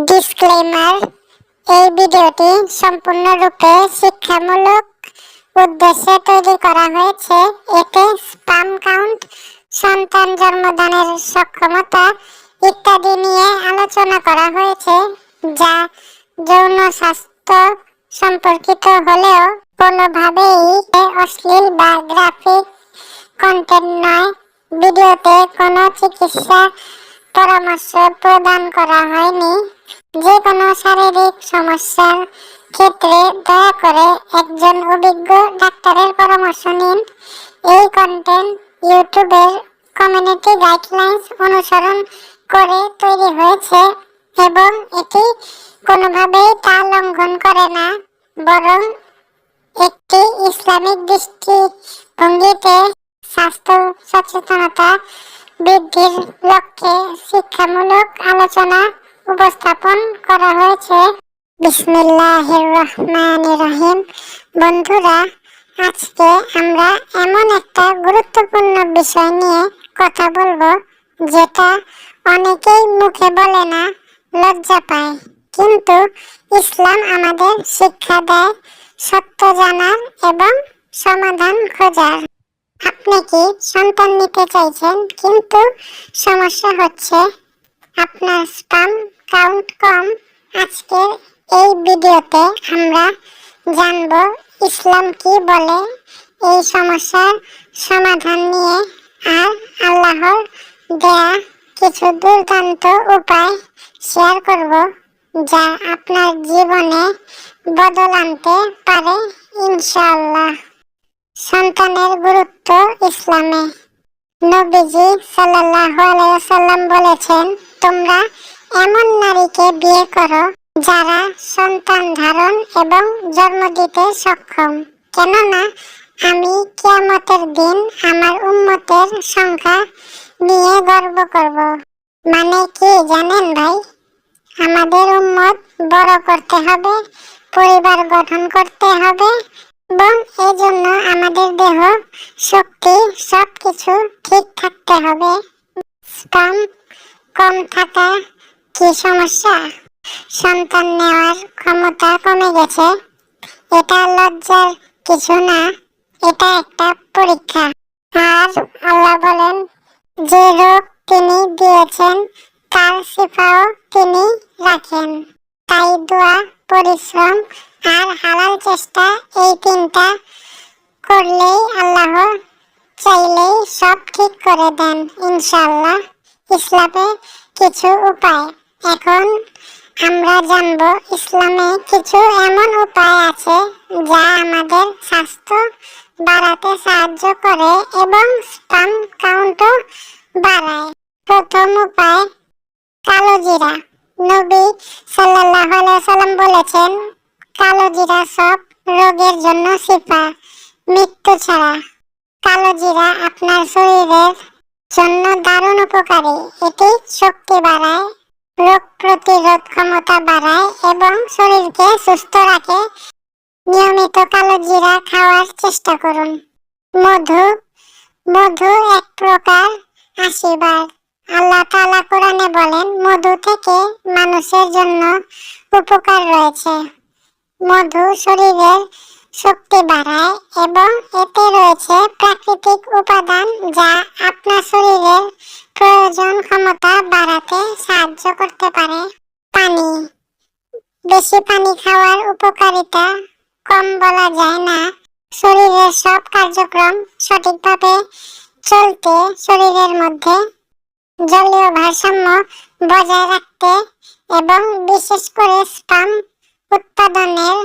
Disclaimer, এই ভিডিওটি সম্পূর্ণরূপে শিক্ষামূলক উদ্দেশ্যে তৈরি করা হয়েছে। এতে স্পাম কাউন্ট, সন্তান জন্মদানের সক্ষমতা ইত্যাদি নিয়ে আলোচনা করা হয়েছে, যা যৌন স্বাস্থ্য সম্পর্কিত হলেও কোনোভাবেই অশ্লীল বা গ্রাফিক কন্টেন্ট নয়। ভিডিওতে কোনো চিকিৎসা পরামর্শ প্রদান করা হয়নি। যে কোনো শারীরিক সমস্যার ক্ষেত্রে দয়া করে একজন অভিজ্ঞ ডাক্তারের পরামর্শ নিন। এই কন্টেন্ট ইউটিউবের কমিউনিটি গাইডলাইন্স অনুসরণ করে তৈরি হয়েছে এবং এটি কোনোভাবেই তা লঙ্ঘন করে না, বরং একটি ইসলামিক দৃষ্টিভঙ্গিতে স্বাস্থ্য সচেতনতা বৃদ্ধির লক্ষ্যে শিক্ষামূলক আলোচনা উপস্থাপন করা হয়েছে। বিসমিল্লাহির রহমানির রহিম। বন্ধুরা, আজকে আমরা এমন একটা গুরুত্বপূর্ণ বিষয় নিয়ে কথা বলবো, যেটা অনেকেই মুখে বলে না, লজ্জা পায়, কিন্তু ইসলাম আমাদের শিক্ষা দেয় সত্য জানার এবং সমাধান খোঁজার। আপনি কি সন্তান নিতে চাইছেন, কিন্তু সমস্যা হচ্ছে আপনার স্পাম কাউন্ট কম? আজকের এই ভিডিওতে আমরা জানব ইসলাম কি বলে এই সমস্যার সমাধান নিয়ে, আর আল্লাহর দেয়া কিছু দুর্দান্ত উপায় শেয়ার করব, যা আপনার জীবনে বদল আনতে পারে ইনশাআল্লাহ। সন্তানের গুরুত্ব ইসলামে। নবীজি সাল্লাল্লাহু আলাইহি ওয়াসাল্লাম বলেছেন, তোমরা এমন নারীকে বিয়ে করো যারা সন্তান ধারণ এবং জন্ম দিতে সক্ষম, কেননা আমি কিয়ামতের দিন আমার উম্মতের সংখ্যা নিয়ে গর্ব করব। মানে কি জানেন ভাই? আমাদের উম্মত বড় করতে হবে, পরিবার গঠন করতে হবে এবং এই জন্য আমাদের দেহ, শক্তি সবকিছু ঠিক থাকতে হবে। স্পাম কম থাকা কি সমস্যা? সন্তান নেওয়ার ক্ষমতা কমে গেছে, এটা লজ্জার কিছু না, এটা একটা পরীক্ষা। আর আল্লাহ বলেন, যে রোগ তিনি দিয়েছেন তার শিফাও তিনি রাখেন। তাই দোয়া, পরিশ্রম আর হালাল চেষ্টা, এই তিনটা করলেই আল্লাহ চাইলেই সব ঠিক করে দেন ইনশাআল্লাহ। ইসলামে কিছু উপায়। এখন আমরা জানব ইসলামে কিছু এমন উপায় আছে যা আমাদের স্বাস্থ্য বাড়াতে সাহায্য করে এবং স্পাম কাউন্টও বাড়ায়। প্রথম উপায়, কালো জিরা। নবী সাল্লাল্লাহু আলাইহি ওয়াসাল্লাম বলেছেন, কালো জিরা সব রোগের জন্য শিফা, মৃত্যু ছাড়া। কালো জিরা আপনার শরীরের জন্য দারুণ উপকারী। এটি শক্তি বাড়ায়, রোগ প্রতিরোধ ক্ষমতা বাড়ায় এবং শরীরকে সুস্থ রাখে। নিয়মিত কালো জিরা খাওয়ার চেষ্টা করুন। মধু। মধু এক প্রকার আশীর্বাদ। আল্লাহ তাআলা কোরআনে বলেন, মধু থেকে মানুষের জন্য উপকার রয়েছে। মধু শরীরের শক্তি বাড়ায় এবং এতে রয়েছে প্রাকৃতিক উপাদান যা আপনার শরীরের প্রয়োজন ক্ষমতা বাড়াতে সাহায্য করতে পারে। পানি। বেশি পানি খাওয়ার উপকারিতা কম বলা যায় না। শরীরের সব কার্যক্রম সঠিকভাবে চলতে, শরীরের মধ্যে জলীয় ভারসাম্য বজায় রাখতে এবং বিশেষ করে স্পাম উৎপাদনের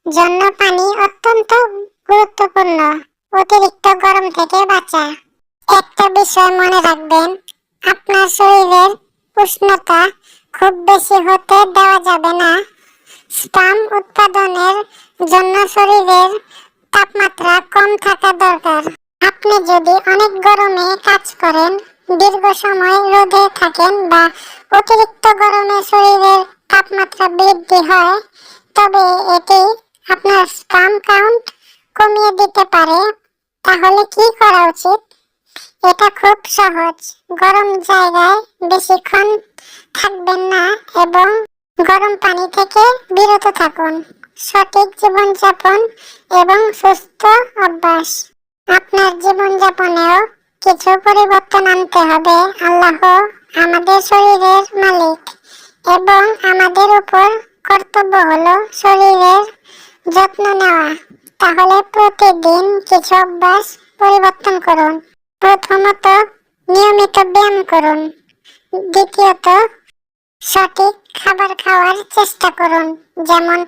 জন্য পানি অত্যন্ত গুরুত্বপূর্ণ। অতিরিক্ত গরম থেকে বাঁচা। একটা বিষয় মনে রাখবেন, আপনার শরীরের উষ্ণতা খুব বেশি হতে দেওয়া যাবে না। স্পাম উৎপাদনের জন্য শরীরের তাপমাত্রা কম থাকা দরকার। আপনি যদি অনেক গরমে কাজ করেন, দীর্ঘ সময় রোদে থাকেন বা অতিরিক্ত গরমে শরীরের তাপমাত্রা বৃদ্ধি হয়, তবে এটি আপনার স্পাম কাউন্ট কমিয়ে দিতে পারে। তাহলে কি করা উচিত? এটা খুব সহজ। গরম জায়গায় বেশিক্ষণ থাকবেন না এবং গরম পানি থেকে বিরত থাকুন। সঠিক জীবনযাপন এবং সুস্থ অভ্যাস। আপনার জীবনযাপনেও কিছু পরিবর্তন আনতে হবে। আল্লাহ আমাদের শরীরের মালিক এবং আমাদের উপর কর্তব্য হলো শরীরের যত্ন নেওয়া। তাহলে প্রতিদিন কিছু অভ্যাস পরিবর্তন করুন। প্রথমত, নিয়মিত ব্যায়াম করুন। দ্বিতীয়ত, সঠিক খাবার খাওয়ার চেষ্টা করুন, যেমন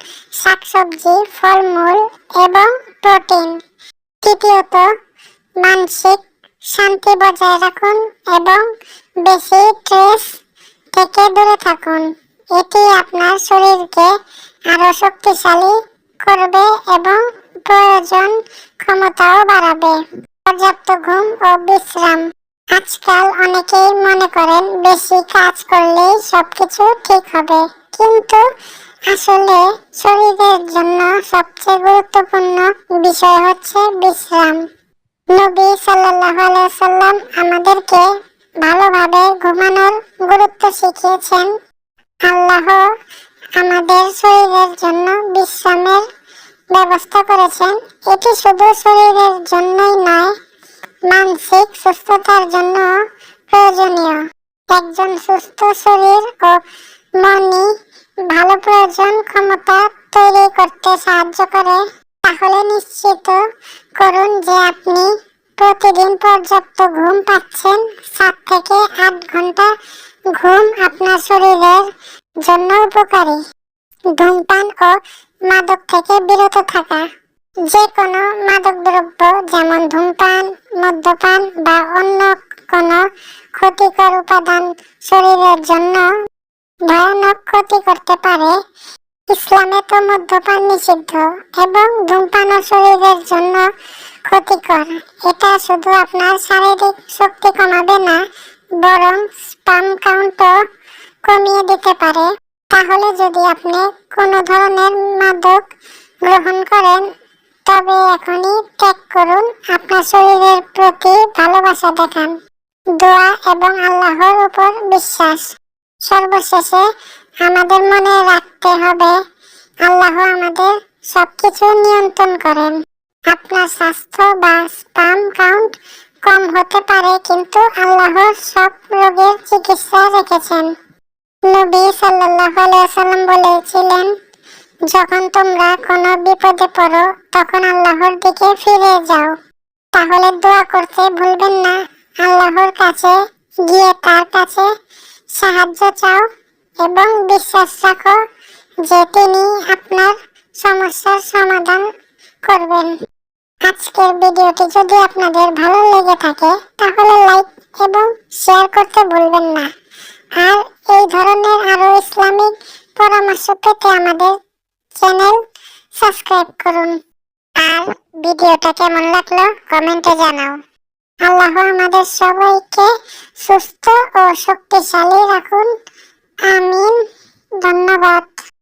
শাকসবজি, ফলমূল এবং প্রোটিন। তৃতীয়ত, মানসিক শান্তি বজায় রাখুন এবং বেশি স্ট্রেস থেকে দূরে থাকুন। এটি আপনার শরীরকে আরো শক্তিশালী করবে এবং প্রয়োজন ক্ষমতাও বাড়াবে। পর্যাপ্ত ঘুম ও বিশ্রাম। আজকাল অনেকেই মনে করেন বেশি কাজ করলেই সবকিছু ঠিক হবে, কিন্তু আসলে শরীরের জন্য সবচেয়ে গুরুত্বপূর্ণ বিষয় হচ্ছে বিশ্রাম। নবী সাল্লাল্লাহু আলাইহি ওয়াসাল্লাম আমাদেরকে ভালোভাবে ঘুমানোর গুরুত্ব শিখিয়েছেন। আল্লাহ আমাদের শরীরের জন্য বিশ্রামের ব্যবস্থা করেছেন। এটি শুধু শরীরের জন্যই নয়, মানসিক সুস্থতার জন্য প্রয়োজনীয়। একজন সুস্থ শরীর ও মনই ভালো প্রয়োজন ক্ষমতা তৈরি করতে সাহায্য করে। তাহলে নিশ্চিত করুন যে আপনি প্রতিদিন পর্যাপ্ত ঘুম পাচ্ছেন। 7 থেকে 8 ঘন্টা ঘুম আপনার শরীরের জন্য উপকারী। ধূমপান ও মাদক থেকে বিরত থাকা। যে কোনো মাদকদ্রব্য যেমন ধূমপান, মদ্যপান বা অন্য কোনো ক্ষতিকর উপাদান শরীরের জন্য ভয়ানক ক্ষতি করতে পারে। ইসলামে তো মদ্যপান নিষিদ্ধ এবং ধূমপানও শরীরের জন্য ক্ষতিকর। এটা শুধু আপনার শারীরিক শক্তি কমাবে না, বরং স্পাম কাউন্টও কমিয়ে দিতে পারে। তাহলে যদি আপনি কোনো ধরনের মাদক গ্রহণ করেন, তবে এখনই ত্যাগ করুন। আপনার শরীরের প্রতি ভালোবাসা দেখান। দোয়া এবং আল্লাহর উপর বিশ্বাস। সর্বশেষে আমাদের মনে রাখতে হবে, আল্লাহ আমাদের সবকিছু নিয়ন্ত্রণ করেন। আপনার স্বাস্থ্য বা স্পাম কাউন্ট কম হতে পারে, কিন্তু আল্লাহ সব রোগের চিকিৎসা রেখেছেন। নবী সাল্লাল্লাহু আলাইহি ওয়াসাল্লাম বলেছিলেন, যখন তোমরা কোনো বিপদে পড়ো তখন আল্লাহর দিকে ফিরে যাও। তাহলে দোয়া করতে ভুলবেন না। আল্লাহর কাছে গিয়ে তার কাছে সাহায্য চাও এবং বিশ্বাস রাখো যে তিনি আপনার সমস্যার সমাধান করবেন। আজকের ভিডিওটি যদি আপনাদের ভালো লেগে থাকে তাহলে লাইক এবং শেয়ার করতে ভুলবেন না। আর এই ধরনের আরো ইসলামিক পরামর্শ পেতে আমাদের চ্যানেল সাবস্ক্রাইব করুন। আর ভিডিওটা কেমন লাগলো কমেন্টে জানাও। আল্লাহ আমাদের সবাইকে সুস্থ ও শক্তিশালী রাখুন। আমিন। ধন্যবাদ।